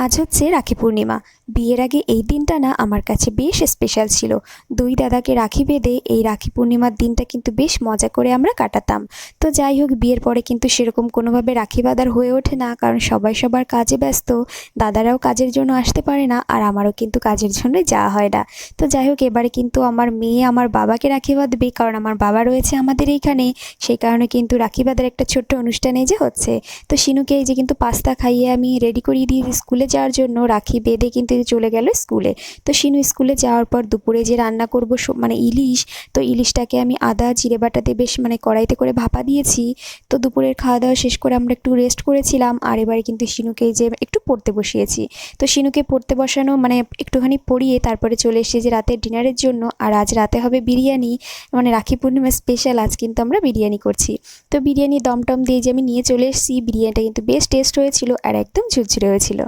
আজ হচ্ছে রাখি পূর্ণিমা। বিয়ের আগে এই দিনটা না আমার কাছে বেশ স্পেশাল ছিল। দুই দাদাকে রাখি বেঁধে এই রাখি পূর্ণিমার দিনটা কিন্তু বেশ মজা করে আমরা কাটাতাম। তো যাই হোক, বিয়ের পরে কিন্তু সেরকম কোনোভাবে রাখি বাঁধার হয়ে ওঠে না, কারণ সবাই সবার কাজে ব্যস্ত। দাদারাও কাজের জন্য আসতে পারে না, আর আমারও কিন্তু কাজের জন্য যাওয়া হয় না। তো যাই হোক, এবারে কিন্তু আমার মেয়ে আমার বাবাকে রাখি বাঁধবে, কারণ আমার বাবা রয়েছে আমাদের এইখানে। সেই কারণে কিন্তু রাখি বাঁধার একটা ছোট্ট অনুষ্ঠান এই যে হচ্ছে। তো শিনুকে এই যে কিন্তু পাস্তা খাইয়ে আমি রেডি করিয়ে দিয়ে স্কুলে যাওয়ার জন্য রাখি বেঁধে কিন্তু চলে গেল স্কুলে। তো শিনু স্কুলে যাওয়ার পর দুপুরে যে রান্না করব মানে ইলিশ, তো ইলিশটাকে আমি আদা জিরে বাটাতে বেশ মানে কড়াইতে করে ভাপা দিয়েছি। তো দুপুরের খাওয়া দাওয়া শেষ করে আমরা একটু রেস্ট করেছিলাম, আর এবারে কিন্তু শিনুকে যে একটু পড়তে বসিয়েছি। তো শিনুকে পড়তে বসানো মানে একটুখানি পড়িয়ে তারপরে চলে এসেছি যে রাতের ডিনারের জন্য। আর আজ রাতে হবে বিরিয়ানি, মানে রাখি পূর্ণিমা স্পেশাল আজ কিন্তু আমরা বিরিয়ানি করছি। তো বিরিয়ানি দমটম দিয়ে যে আমি নিয়ে চলে এসেছি, বিরিয়ানিটা কিন্তু বেশ টেস্ট হয়েছিল আর একদম ঝুরঝুরে হয়েছিল।